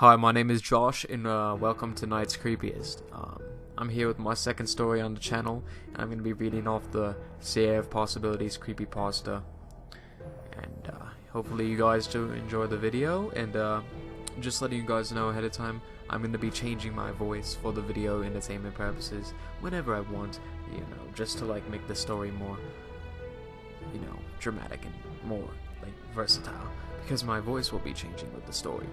Hi, my name is Josh, and welcome to tonight's Creepiest. I'm here with my second story on the channel, and I'm going to be reading off the Seer of Possibilities CreepyPasta. And hopefully you guys do enjoy the video, and just letting you guys know ahead of time, I'm going to be changing my voice for the video entertainment purposes whenever I want, just to make the story more, dramatic and more, versatile, because my voice will be changing with the story.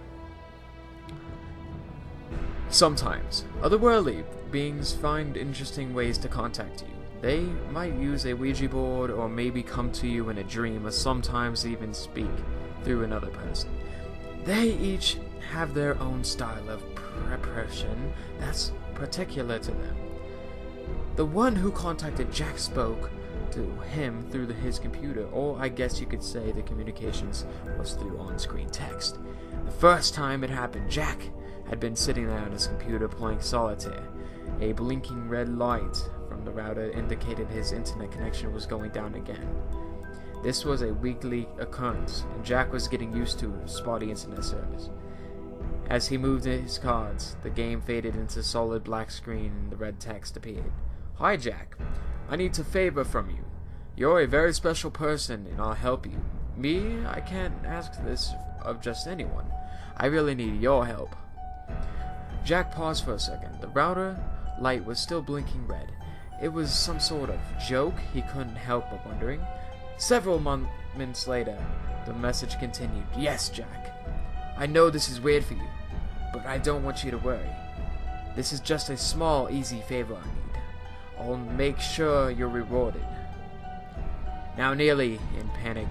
Sometimes, otherworldly beings find interesting ways to contact you. They might use a Ouija board, or maybe come to you in a dream, or sometimes even speak through another person. They each have their own style of preparation that's particular to them. The one who contacted Jack spoke to him through his computer, or I guess you could say the communications was through on-screen text. The first time it happened, Jack had been sitting there on his computer playing solitaire. A blinking red light from the router indicated his internet connection was going down again. This was a weekly occurrence, and Jack was getting used to spotty internet service. As he moved his cards, the game faded into solid black screen and the red text appeared. "Hi Jack, I need a favor from you. You're a very special person and I'll help you. Me, I can't ask this of just anyone. I really need your help." Jack paused for a second. The router light was still blinking red. It was some sort of joke, he couldn't help but wondering. Several moments later, the message continued. "Yes, Jack. I know this is weird for you, but I don't want you to worry. This is just a small, easy favor I need. I'll make sure you're rewarded." Now nearly in panic,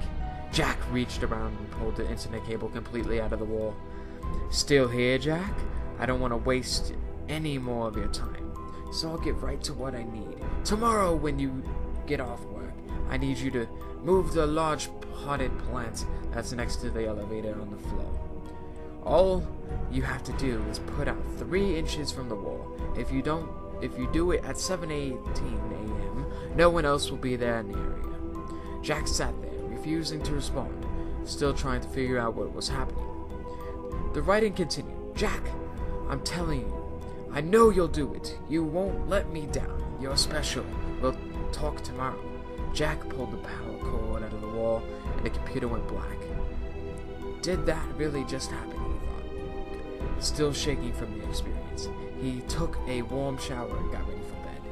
Jack reached around and pulled the internet cable completely out of the wall. "Still here, Jack? I don't want to waste any more of your time, so I'll get right to what I need. Tomorrow when you get off work, I need you to move the large potted plant that's next to the elevator on the floor. All you have to do is put out 3 inches from the wall. If you do it at 7:18 a.m., no one else will be there in the area." Jack sat there, refusing to respond, still trying to figure out what was happening. The writing continued. "Jack, I'm telling you, I know you'll do it. You won't let me down. You're special. We'll talk tomorrow." Jack pulled the power cord out of the wall, and the computer went black. Did that really just happen, he thought. Still shaking from the experience, he took a warm shower and got ready for bed,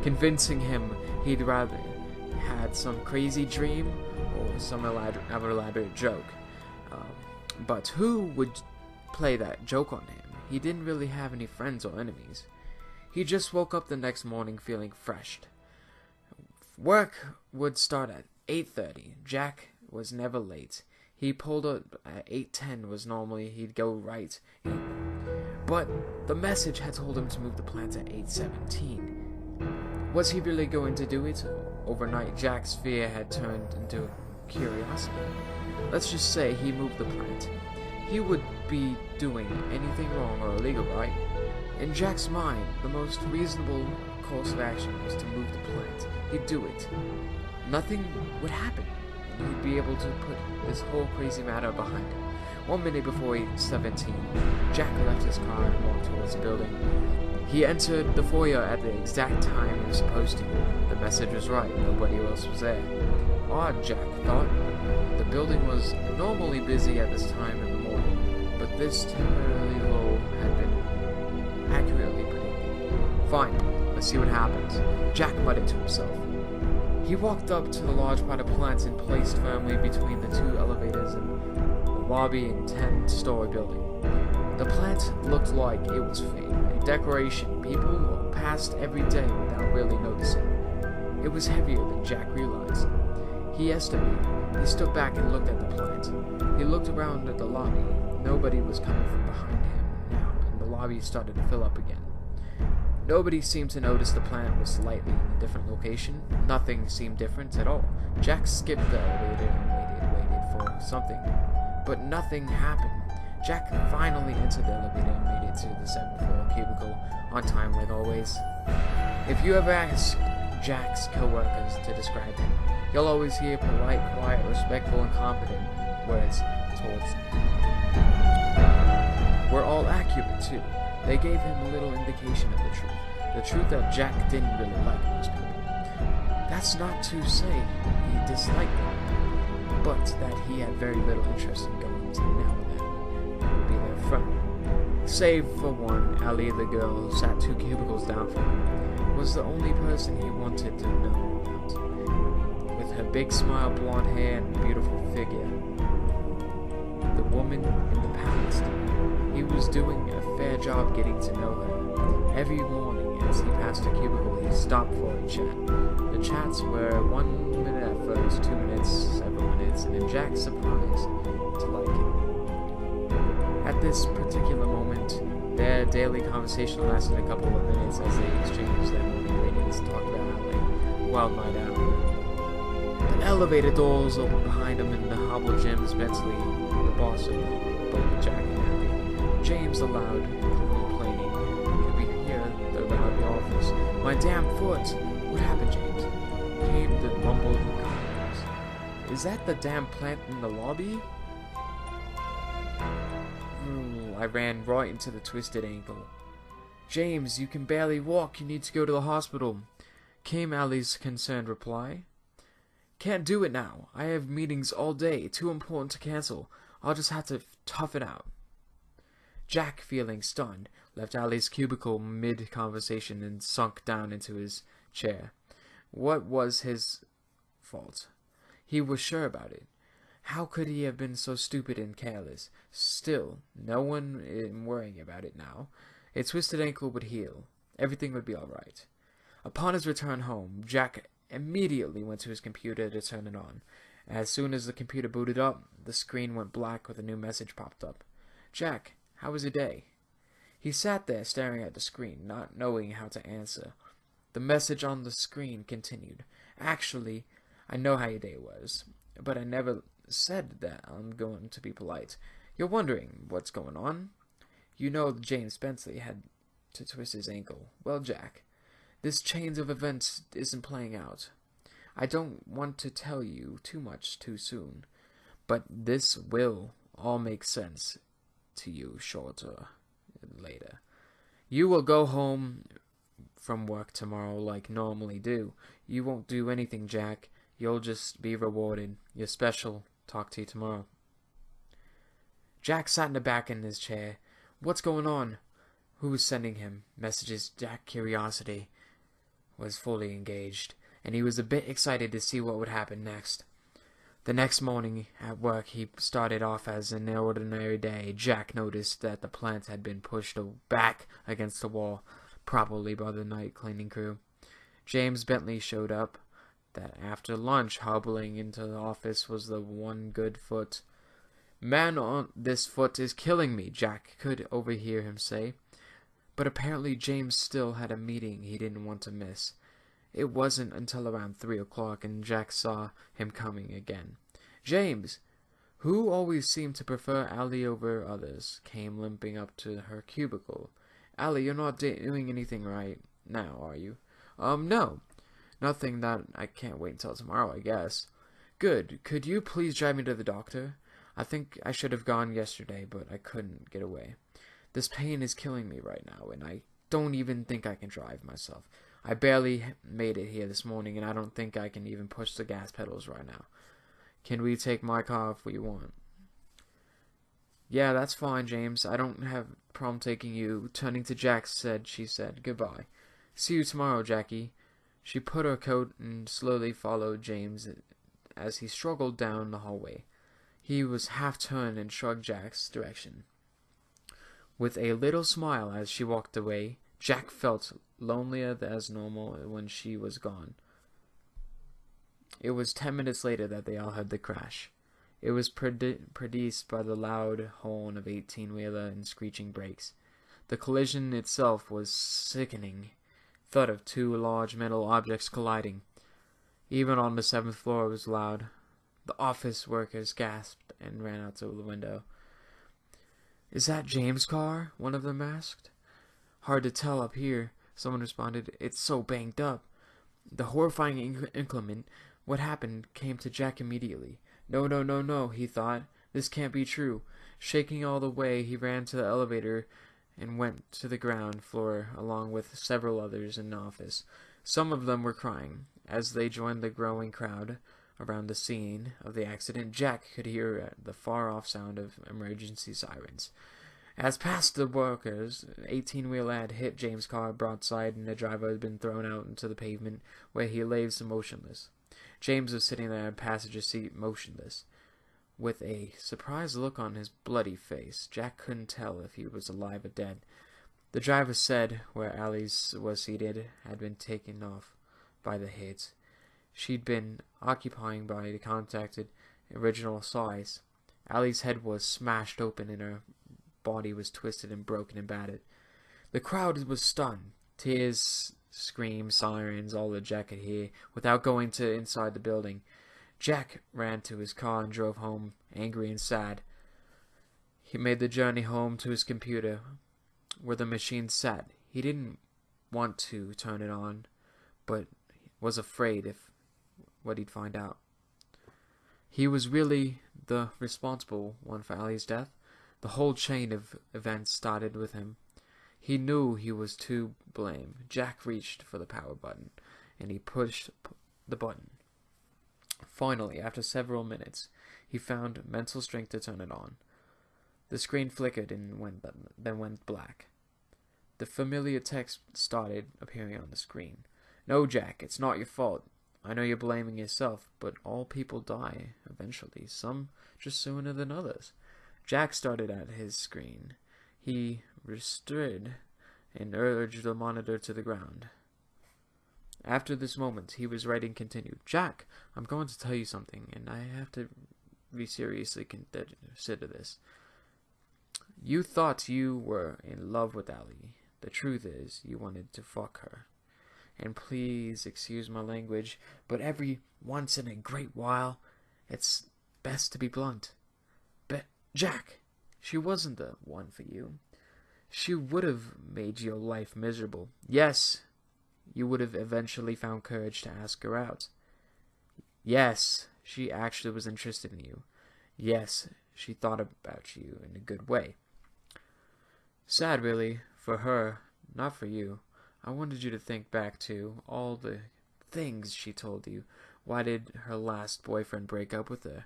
convincing him he'd rather had some crazy dream or some elaborate joke. But who would play that joke on him? He didn't really have any friends or enemies. He just woke up the next morning feeling fresh. Work would start at 8:30. Jack was never late. He pulled up at 8:10 was normally he'd go right. But the message had told him to move the plant at 8:17. Was he really going to do it? Overnight, Jack's fear had turned into curiosity. Let's just say he moved the plant. He would be doing anything wrong or illegal, right? In Jack's mind, the most reasonable course of action was to move the plant. He'd do it. Nothing would happen. He'd be able to put this whole crazy matter behind him. 1 minute before 8:17, Jack left his car and walked towards the building. He entered the foyer at the exact time he was supposed to. The message was right. Nobody else was there. Odd, Jack thought. The building was normally busy at this time in the morning, but this temporarily lull had been accurately predicted. Fine, let's see what happens, Jack muttered to himself. He walked up to the large potted plants and placed firmly between the 2 elevators in the lobby and 10-story building. The plant looked like it was fake, a decoration people walked past every day without really noticing. It was heavier than Jack realized. He estimated. He stood back and looked at the plant. He looked around at the lobby. Nobody was coming from behind him now, and the lobby started to fill up again. Nobody seemed to notice the plant was slightly in a different location. Nothing seemed different at all. Jack skipped the elevator and waited for something, but nothing happened. Jack finally entered the elevator and made it to the 7th floor cubicle on time like always. If you ever ask Jack's co-workers to describe him, you'll always hear polite, quiet, respectful, and confident words towards them. We're all acting cubic too. They gave him a little indication of the truth that Jack didn't really like most people. That's not to say he disliked them, but that he had very little interest in going to now and then and be their friend. Save for one, Allie, the girl who sat 2 cubicles down from him, was the only person he wanted to know about. With her big smile, blonde hair, and beautiful figure, the woman in the past, he was doing a fair job getting to know her. Every morning, as he passed a cubicle, he stopped for a chat. The chats were 1 minute at first, 2 minutes, several minutes, and in Jack's surprise, to like him. At this particular moment, their daily conversation lasted a couple of minutes as they exchanged their morning greetings and talked about how they wild night out. The elevator doors opened behind him and the hobbled James Bentley, the boss of both Jack and Abby. James aloud, complaining, could we hear around the office. My damn foot! What happened, James? Came the rumble of the cars. Is that the damn plant in the lobby? I ran right into the twisted ankle. James, you can barely walk. You need to go to the hospital, came Allie's concerned reply. Can't do it now. I have meetings all day. Too important to cancel. I'll just have to tough it out. Jack, feeling stunned, left Allie's cubicle mid-conversation and sunk down into his chair. What was his fault? He was sure about it. How could he have been so stupid and careless? Still, no one is worrying about it now. A twisted ankle would heal. Everything would be all right. Upon his return home, Jack immediately went to his computer to turn it on. As soon as the computer booted up, the screen went black with a new message popped up. Jack, how was your day? He sat there staring at the screen, not knowing how to answer. The message on the screen continued. Actually, I know how your day was, but I never said that. I'm going to be polite. You're wondering what's going on? You know James Bentley had to twist his ankle. Well, Jack, this chain of events isn't playing out. I don't want to tell you too much too soon, but this will all make sense to you shorter later. You will go home from work tomorrow like normally do. You won't do anything, Jack. You'll just be rewarded. You're special. Talk to you tomorrow. Jack sat in the back in his chair. What's going on? Who was sending him messages? Jack's curiosity was fully engaged, and he was a bit excited to see what would happen next. The next morning at work, he started off as an ordinary day. Jack noticed that the plant had been pushed back against the wall, probably by the night cleaning crew. James Bentley showed up. That after lunch, hobbling into the office was the one good foot. Man, on this foot is killing me, Jack could overhear him say. But apparently James still had a meeting he didn't want to miss. It wasn't until around 3 o'clock, and Jack saw him coming again. James, who always seemed to prefer Allie over others, came limping up to her cubicle. Allie, you're not doing anything right now, are you? No. Nothing that I can't wait until tomorrow, I guess. Good. Could you please drive me to the doctor? I think I should have gone yesterday, but I couldn't get away. This pain is killing me right now, and I don't even think I can drive myself. I barely made it here this morning, and I don't think I can even push the gas pedals right now. Can we take my car if we want? Yeah, that's fine, James. I don't have a problem taking you. Turning to Jack, she said, goodbye. See you tomorrow, Jackie. She put her coat and slowly followed James as he struggled down the hallway. He was half-turned and shrugged Jack's direction. With a little smile as she walked away, Jack felt lonelier as normal when she was gone. It was 10 minutes later that they all heard the crash. It was produced by the loud horn of 18-wheeler and screeching brakes. The collision itself was sickening. Thud of 2 large metal objects colliding. Even on the 7th floor it was loud. The office workers gasped and ran out to the window. Is that James' car? One of them asked. Hard to tell up here, someone responded. It's so banged up. The horrifying inclement, what happened, came to Jack immediately. No, he thought. This can't be true. Shaking all the way, he ran to the elevator and went to the ground floor along with several others in the office. Some of them were crying. As they joined the growing crowd around the scene of the accident, Jack could hear the far-off sound of emergency sirens. As past the workers, 18-wheel had hit James' car broadside, and the driver had been thrown out into the pavement, where he lay motionless. James was sitting there in the passenger seat, motionless, with a surprised look on his bloody face. Jack couldn't tell if he was alive or dead. The driver said where Alice was seated had been taken off by the hit. She'd been occupying by the contacted original size. Alice's head was smashed open and her body was twisted and broken and battered. The crowd was stunned. Tears, screams, sirens, all that Jack could hear, without going to inside the building. Jack ran to his car and drove home, angry and sad. He made the journey home to his computer, where the machine sat. He didn't want to turn it on, but was afraid of what he'd find out. He was really the responsible one for Allie's death. The whole chain of events started with him. He knew he was to blame. Jack reached for the power button, and he pushed the button. Finally, after several minutes, he found mental strength to turn it on. The screen flickered and then went black. The familiar text started appearing on the screen. "No, Jack, it's not your fault. I know you're blaming yourself, but all people die eventually, some just sooner than others." Jack started at his screen. He restored and urged the monitor to the ground. After this moment, he was writing continued. "Jack, I'm going to tell you something, and I have to seriously consider this. You thought you were in love with Allie. The truth is, you wanted to fuck her. And please excuse my language, but every once in a great while, it's best to be blunt. But, Jack, she wasn't the one for you. She would have made your life miserable. Yes, you would have eventually found courage to ask her out. Yes, she actually was interested in you. Yes, she thought about you in a good way. Sad, really, for her, not for you. I wanted you to think back to all the things she told you. Why did her last boyfriend break up with her?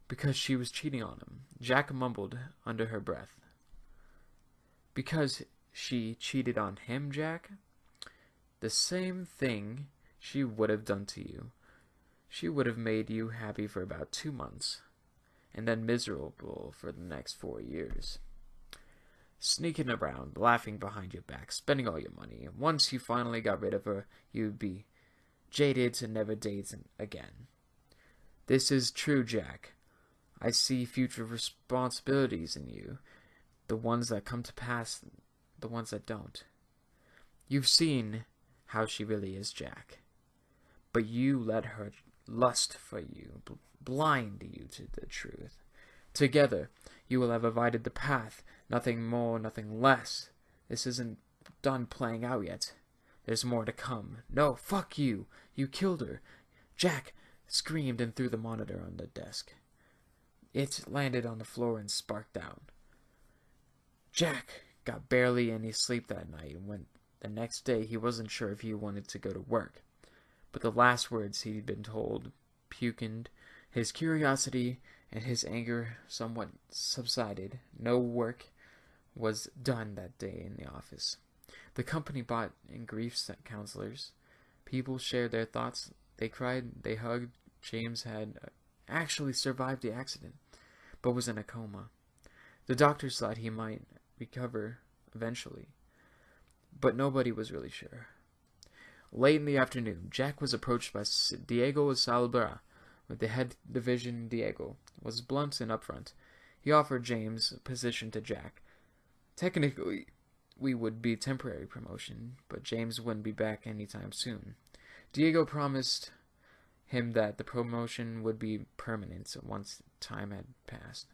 Because she was cheating on him." Jack mumbled under her breath. "Because she cheated on him, Jack? The same thing she would have done to you. She would have made you happy for about 2 months, and then miserable for the next 4 years. Sneaking around, laughing behind your back, spending all your money. Once you finally got rid of her, you'd be jaded to never date again. This is true, Jack. I see future responsibilities in you. The ones that come to pass, the ones that don't. You've seen how she really is, Jack. But you let her lust for you, blind you to the truth. Together, you will have avoided the path. Nothing more, nothing less. This isn't done playing out yet. There's more to come. No, fuck you. You killed her. Jack screamed and threw the monitor on the desk. It landed on the floor and sparked out. Jack got barely any sleep that night, and when the next day he wasn't sure if he wanted to go to work. But the last words he'd been told pukened. His curiosity and his anger somewhat subsided. No work was done that day in the office. The company brought in grief counselors. People shared their thoughts. They cried, they hugged. James had actually survived the accident, but was in a coma. The doctors thought he might recover eventually, but nobody was really sure. Late in the afternoon, Jack was approached by Diego Salbra, with the head division. Diego was blunt and upfront. He offered James a position to Jack. Technically, we would be temporary promotion, but James wouldn't be back anytime soon. Diego promised him that the promotion would be permanent once time had passed.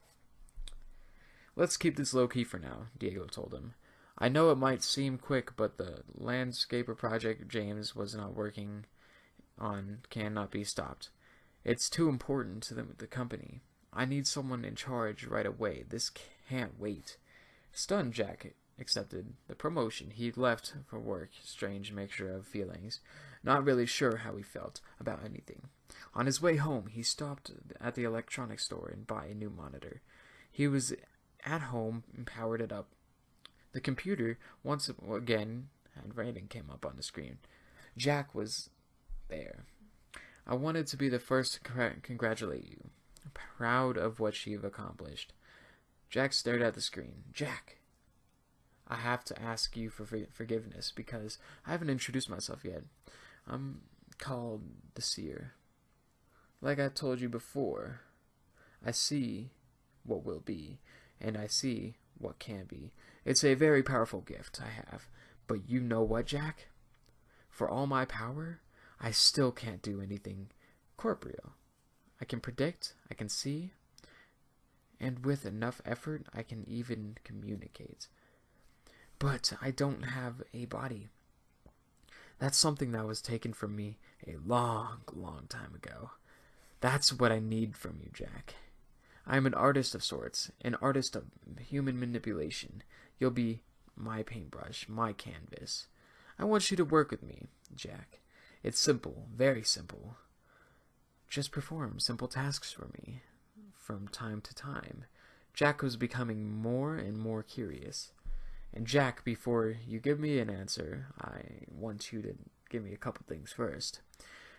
Let's keep this low-key for now, Diego told him. I know it might seem quick, but the landscaper project James was not working on cannot be stopped. It's too important to the company. I need someone in charge right away. This can't wait. Stunned, Jack accepted the promotion, he left for work, strange mixture of feelings, not really sure how he felt about anything. On his way home, he stopped at the electronics store and bought a new monitor. He was at home and powered it up. The computer, once again, and writing came up on the screen. Jack was there. I wanted to be the first to congratulate you. Proud of what you've accomplished. Jack stared at the screen. Jack, I have to ask you for forgiveness because I haven't introduced myself yet. I'm called the Seer. Like I told you before, I see what will be, and I see what can be. It's a very powerful gift I have. But you know what, Jack? For all my power, I still can't do anything corporeal. I can predict, I can see, and with enough effort, I can even communicate. But I don't have a body. That's something that was taken from me a long, long time ago. That's what I need from you, Jack. I'm an artist of sorts, an artist of human manipulation. You'll be my paintbrush, my canvas. I want you to work with me, Jack. It's simple, very simple. Just perform simple tasks for me. From time to time, Jack was becoming more and more curious. And Jack, before you give me an answer, I want you to give me a couple things first.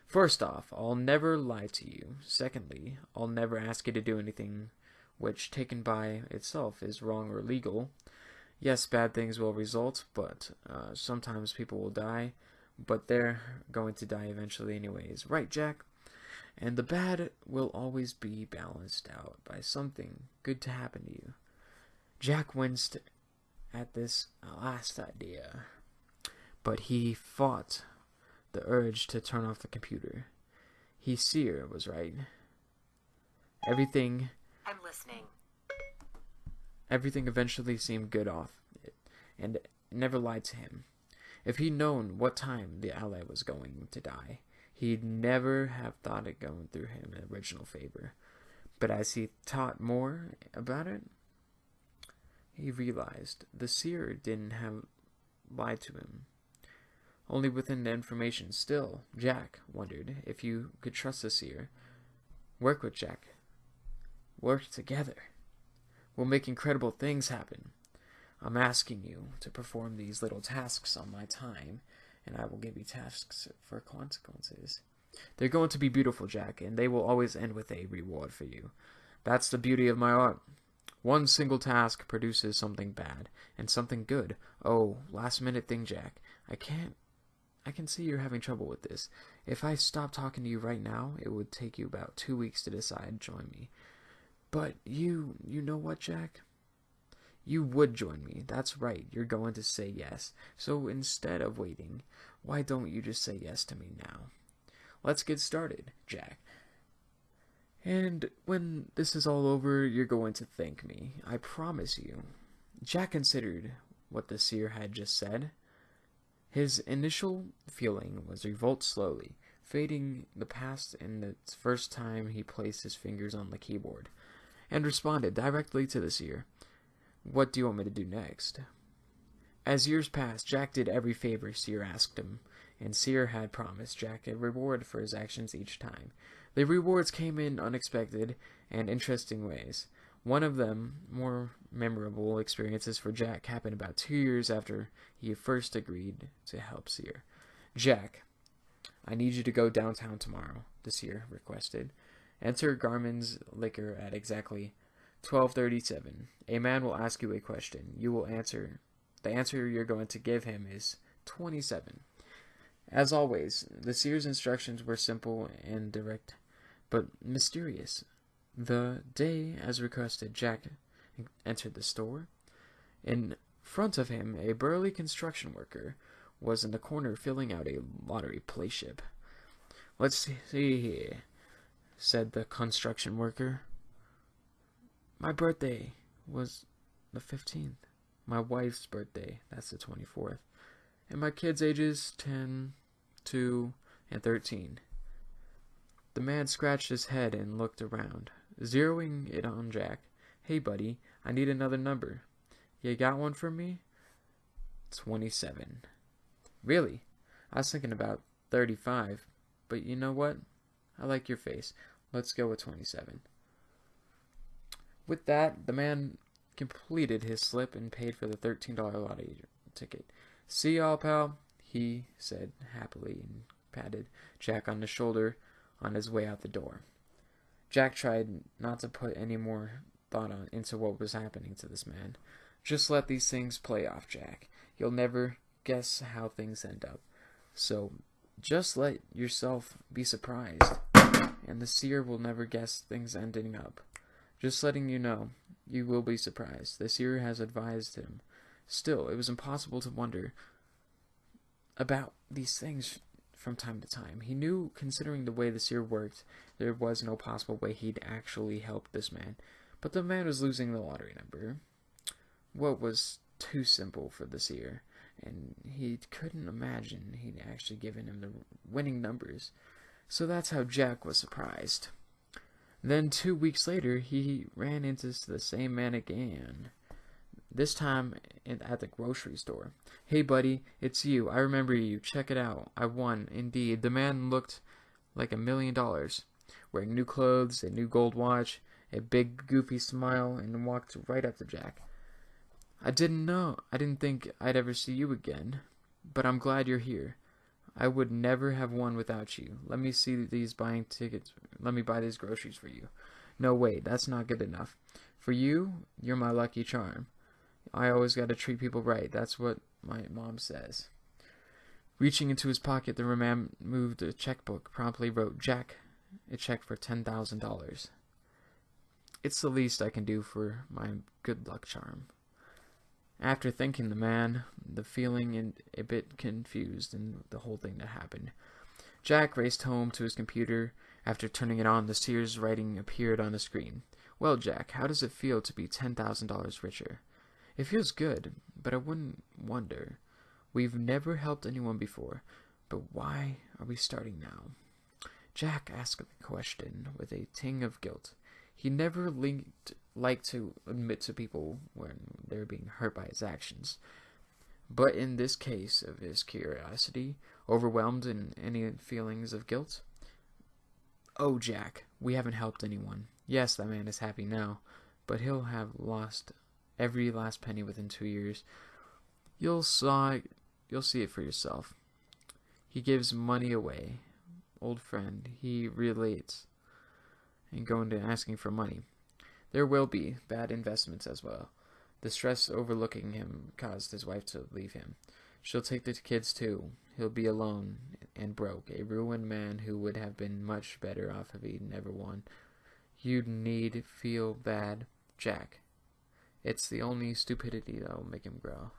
First off, I'll never lie to you. Secondly, I'll never ask you to do anything which, taken by itself, is wrong or illegal. Yes, bad things will result, but sometimes people will die, but they're going to die eventually anyways. Right, Jack? And the bad will always be balanced out by something good to happen to you. Jack winced at this last idea, but he fought the urge to turn off the computer. Seer was right. Everything eventually seemed good off it, and never lied to him. If he'd known what time the ally was going to die, he'd never have thought it going through him an original favor. But as he thought more about it, he realized the Seer didn't have lied to him. Only within the information. Still, Jack wondered if you could trust the Seer. Work with Jack. Work together. We'll make incredible things happen. I'm asking you to perform these little tasks on my time, and I will give you tasks for consequences. They're going to be beautiful, Jack, and they will always end with a reward for you. That's the beauty of my art. One single task produces something bad and something good. Oh, last minute thing, Jack. I can see you're having trouble with this. If I stopped talking to you right now, it would take you about 2 weeks to decide to join me. But you know what, Jack? You would join me. That's right. You're going to say yes. So instead of waiting, why don't you just say yes to me now? Let's get started, Jack. And when this is all over, you're going to thank me. I promise you. Jack considered what the Seer had just said. His initial feeling was revolt slowly, fading the past in the first time he placed his fingers on the keyboard, and responded directly to the Seer. What do you want me to do next? As years passed, Jack did every favor Seer asked him, and Seer had promised Jack a reward for his actions each time. The rewards came in unexpected and interesting ways. One of them, more memorable experiences for Jack, happened about 2 years after he first agreed to help Seer. Jack, I need you to go downtown tomorrow, the Seer requested. Enter Garmin's Liquor at exactly 12:37. A man will ask you a question. You will answer. The answer you're going to give him is 27. As always, the Seer's instructions were simple and direct, but mysterious. The day, as requested, Jack entered the store. In front of him, a burly construction worker was in the corner filling out a lottery play slip. Let's see here, said the construction worker. My birthday was the 15th. My wife's birthday, that's the 24th. And my kids' ages 10, 2, and 13. The man scratched his head and looked around, zeroing it on Jack. Hey, buddy, I need another number. You got one for me? 27. Really? I was thinking about 35, but you know what? I like your face. Let's go with 27. With that, the man completed his slip and paid for the $13 lottery ticket. See y'all, pal, he said happily and patted Jack on the shoulder on his way out the door. Jack tried not to put any more thought into what was happening to this man. Just let these things play off, Jack. You'll never guess how things end up. So just let yourself be surprised, and the seer will never guess things ending up. Just letting you know, you will be surprised. The seer has advised him. Still, it was impossible to wonder about these things from time to time. He knew, considering the way the seer worked, there was no possible way he'd actually help this man. But the man was losing the lottery number. What was too simple for the seer, and he couldn't imagine he'd actually given him the winning numbers. So that's how Jack was surprised. Then 2 weeks later, he ran into the same man again. This time at the grocery store. Hey buddy, it's you. I remember you. Check it out. I won. Indeed. The man looked like $1 million. Wearing new clothes, a new gold watch, a big goofy smile, and walked right up to Jack. I didn't think I'd ever see you again, but I'm glad you're here. I would never have won without you. Let me see these buying tickets. Let me buy these groceries for you. No, wait, that's not good enough. For you, you're my lucky charm. I always gotta treat people right. That's what my mom says. Reaching into his pocket, the man moved a checkbook, promptly wrote Jack a check for $10,000. It's the least I can do for my good luck charm. After thanking the man, the feeling a bit confused in the whole thing that happened, Jack raced home to his computer. After turning it on, the seer's writing appeared on the screen. Well, Jack, how does it feel to be $10,000 richer? It feels good, but I wouldn't wonder. We've never helped anyone before, but why are we starting now? Jack asked the question with a ting of guilt. He never liked to admit to people when they were being hurt by his actions. But in this case of his curiosity, overwhelmed in any feelings of guilt. Oh, Jack, we haven't helped anyone. Yes, that man is happy now, but he'll have lost every last penny within 2 years. You'll see it for yourself. He gives money away. Old friend, he relates and going to asking for money. There will be bad investments as well. The stress overlooking him caused his wife to leave him. She'll take the kids too. He'll be alone and broke, a ruined man who would have been much better off if he'd never won. You'd need feel bad, Jack. It's the only stupidity that'll make him grow.